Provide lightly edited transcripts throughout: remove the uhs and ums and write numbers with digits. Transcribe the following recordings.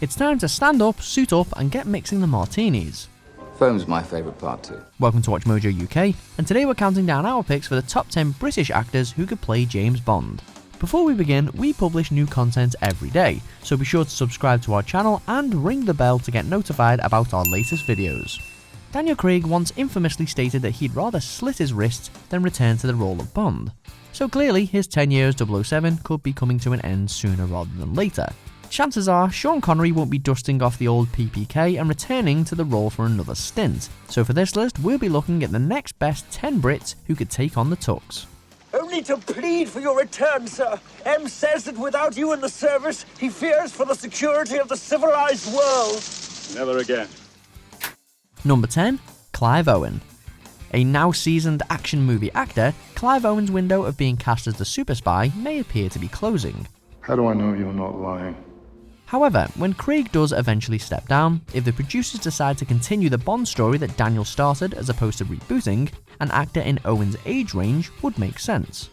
It's time to stand up, suit up, and get mixing the martinis. Foam's my favourite part too. Welcome to Watch Mojo UK, and today we're counting down our picks for the top 10 British actors who could play James Bond. Before we begin, we publish new content every day, so be sure to subscribe to our channel and ring the bell to get notified about our latest videos. Daniel Craig once infamously stated that he'd rather slit his wrists than return to the role of Bond. So clearly his 10 years 007 could be coming to an end sooner rather than later. Chances are Sean Connery won't be dusting off the old PPK and returning to the role for another stint. So for this list, we'll be looking at the next best 10 Brits who could take on the Tux. Only to plead for your return, sir. M says that without you in the service, he fears for the security of the civilized world. Never again. Number 10. Clive Owen. A now seasoned action movie actor, Clive Owen's window of being cast as the super spy may appear to be closing. How do I know you're not lying? However, when Craig does eventually step down, if the producers decide to continue the Bond story that Daniel started as opposed to rebooting, an actor in Owen's age range would make sense.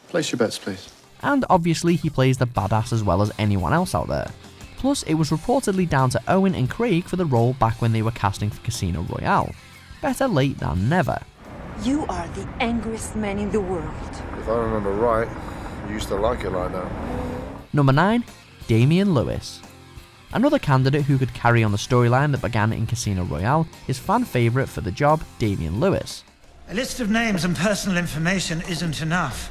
Place your bets, please. And obviously he plays the badass as well as anyone else out there. Plus, it was reportedly down to Owen and Craig for the role back when they were casting for Casino Royale. Better late than never. You are the angriest man in the world. If I remember right, you used to like it like that. Number 9. Damian Lewis. Another candidate who could carry on the storyline that began in Casino Royale is fan favourite for the job, Damian Lewis. A list of names and personal information isn't enough.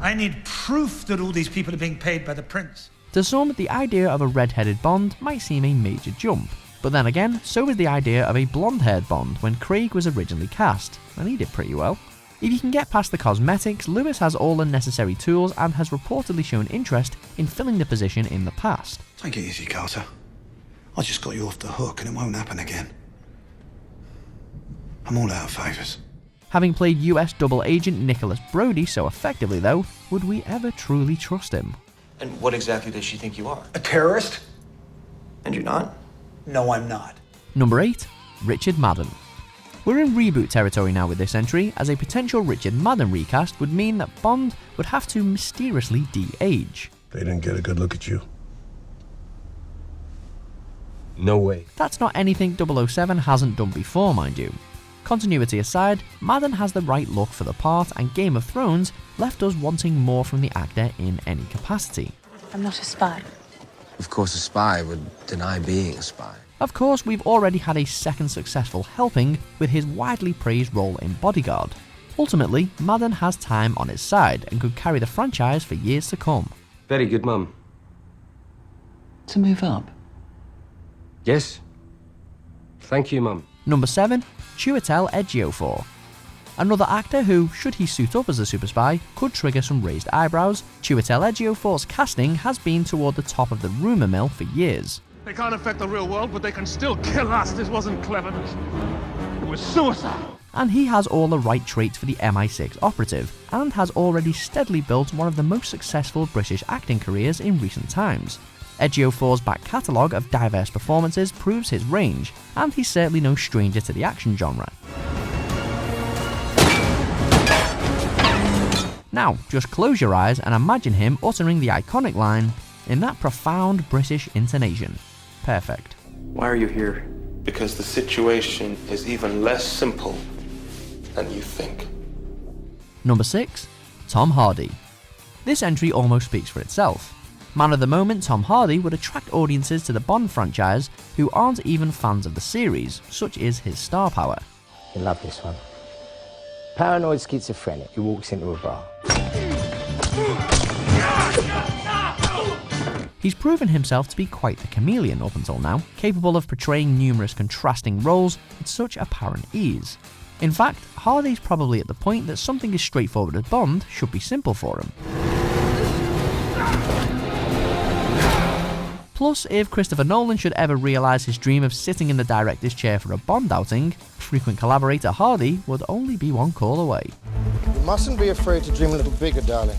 I need proof that all these people are being paid by the prince. To some, the idea of a red-headed Bond might seem a major jump, but then again, so is the idea of a blonde-haired Bond when Craig was originally cast, and he did pretty well. If you can get past the cosmetics, Lewis has all the necessary tools and has reportedly shown interest in filling the position in the past. Take it easy, Carter. I just got you off the hook and it won't happen again. I'm all out of favours. Having played US double agent Nicholas Brody so effectively though, would we ever truly trust him? And what exactly does she think you are? A terrorist? And you're not? No, I'm not. Number 8. Richard Madden. We're in reboot territory now with this entry, as a potential Richard Madden recast would mean that Bond would have to mysteriously de-age. They didn't get a good look at you. No way. That's not anything 007 hasn't done before, mind you. Continuity aside, Madden has the right look for the part, and Game of Thrones left us wanting more from the actor in any capacity. I'm not a spy. Of course a spy would deny being a spy. Of course, we've already had a second successful helping with his widely praised role in Bodyguard. Ultimately, Madden has time on his side and could carry the franchise for years to come. Very good, Mum. To move up? Yes. Thank you, Mum. Number 7. Chiwetel Ejiofor. Another actor who, should he suit up as a super spy, could trigger some raised eyebrows. Chiwetel Ejiofor's casting has been toward the top of the rumour mill for years. They can't affect the real world, but they can still kill us. This wasn't cleverness. It was suicide. And he has all the right traits for the MI6 operative, and has already steadily built one of the most successful British acting careers in recent times. Ejiofor's back catalogue of diverse performances proves his range, and he's certainly no stranger to the action genre. Now, just close your eyes and imagine him uttering the iconic line in that profound British intonation. Perfect. Why are you here? Because the situation is even less simple than you think. Number 6. Tom Hardy. This entry almost speaks for itself. Man of the moment Tom Hardy would attract audiences to the Bond franchise who aren't even fans of the series, such is his star power. You love this one. Paranoid schizophrenic who walks into a bar. He's proven himself to be quite the chameleon up until now, capable of portraying numerous contrasting roles with such apparent ease. In fact, Hardy's probably at the point that something as straightforward as Bond should be simple for him. Plus, if Christopher Nolan should ever realise his dream of sitting in the director's chair for a Bond outing, frequent collaborator Hardy would only be one call away. You mustn't be afraid to dream a little bigger, darling.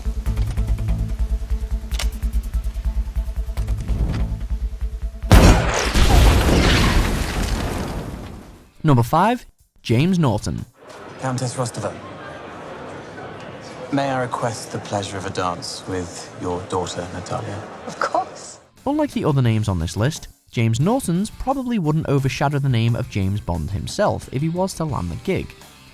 Number 5. James Norton. Countess Rostova, may I request the pleasure of a dance with your daughter, Natalia? Of course. Unlike the other names on this list, James Norton's probably wouldn't overshadow the name of James Bond himself if he was to land the gig.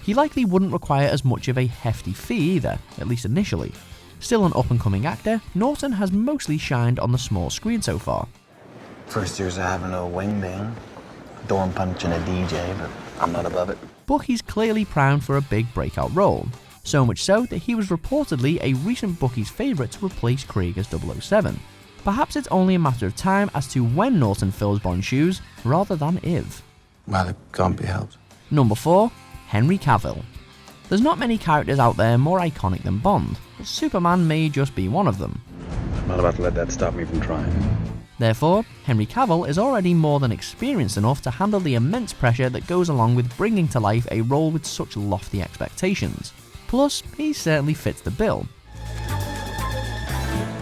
He likely wouldn't require as much of a hefty fee either, at least initially. Still an up-and-coming actor, Norton has mostly shined on the small screen so far. First year's having a wingman, dorm punching a DJ, but I'm not above it. But he's clearly primed for a big breakout role. So much so that he was reportedly a recent bookie's favourite to replace Craig as 007. Perhaps it's only a matter of time as to when Norton fills Bond's shoes, rather than if. Well, it can't be helped. Number 4. Henry Cavill. There's not many characters out there more iconic than Bond, but Superman may just be one of them. I'm not about to let that stop me from trying. Therefore, Henry Cavill is already more than experienced enough to handle the immense pressure that goes along with bringing to life a role with such lofty expectations. Plus, he certainly fits the bill.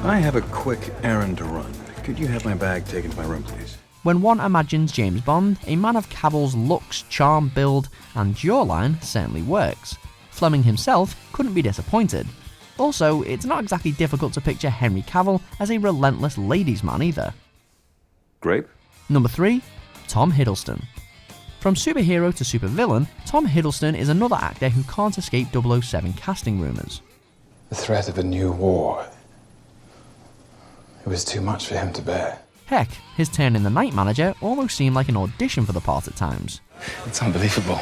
I have a quick errand to run. Could you have my bag taken to my room, please? When one imagines James Bond, a man of Cavill's looks, charm, build, and jawline certainly works. Fleming himself couldn't be disappointed. Also, it's not exactly difficult to picture Henry Cavill as a relentless ladies' man either. Grape? Number 3. Tom Hiddleston. From superhero to supervillain, Tom Hiddleston is another actor who can't escape 007 casting rumours. The threat of a new war. It was too much for him to bear. Heck, his turn in The Night Manager almost seemed like an audition for the part at times. It's unbelievable.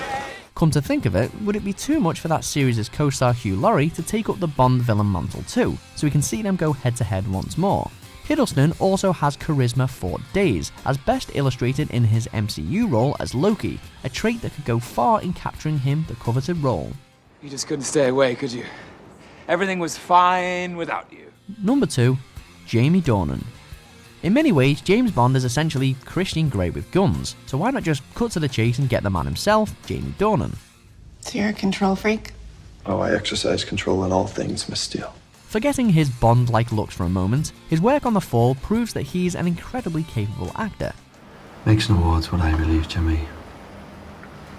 Come to think of it, would it be too much for that series' co-star Hugh Laurie to take up the Bond villain mantle too, so we can see them go head to head once more? Hiddleston also has charisma for days, as best illustrated in his MCU role as Loki, a trait that could go far in capturing him the coveted role. You just couldn't stay away, could you? Everything was fine without you. Number 2. Jamie Dornan. In many ways, James Bond is essentially Christian Grey with guns, so why not just cut to the chase and get the man himself, Jamie Dornan? So you're a control freak? Oh, I exercise control in all things, Miss Steele. Forgetting his Bond-like looks for a moment, his work on The Fall proves that he's an incredibly capable actor. Makes no odds what I believe, Jimmy.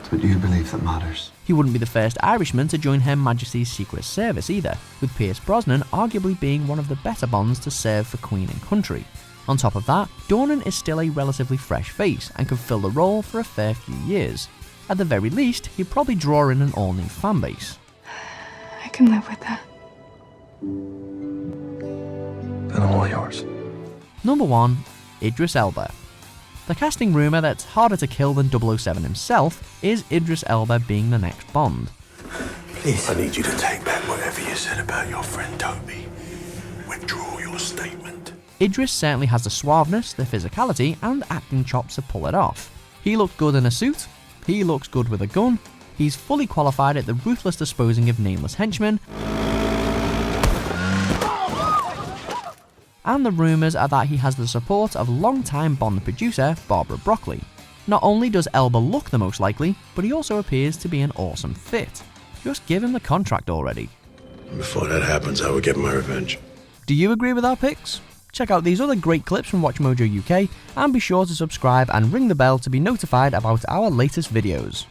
It's what you believe that matters. He wouldn't be the first Irishman to join Her Majesty's Secret Service either, with Pierce Brosnan arguably being one of the better Bonds to serve for Queen and country. On top of that, Dornan is still a relatively fresh face and could fill the role for a fair few years. At the very least, he'd probably draw in an all-new fanbase. I can live with that. Then I'm all yours. Number 1. Idris Elba. The casting rumour that's harder to kill than 007 himself is Idris Elba being the next Bond. Please. I need you to take back whatever you said about your friend Toby. Withdraw your statement. Idris certainly has the suaveness, the physicality, and acting chops to pull it off. He looked good in a suit, he looks good with a gun, he's fully qualified at the ruthless disposing of nameless henchmen, and the rumours are that he has the support of longtime Bond producer Barbara Broccoli. Not only does Elba look the most likely, but he also appears to be an awesome fit. Just give him the contract already. Before that happens, I will get my revenge. Do you agree with our picks? Check out these other great clips from WatchMojo UK and be sure to subscribe and ring the bell to be notified about our latest videos.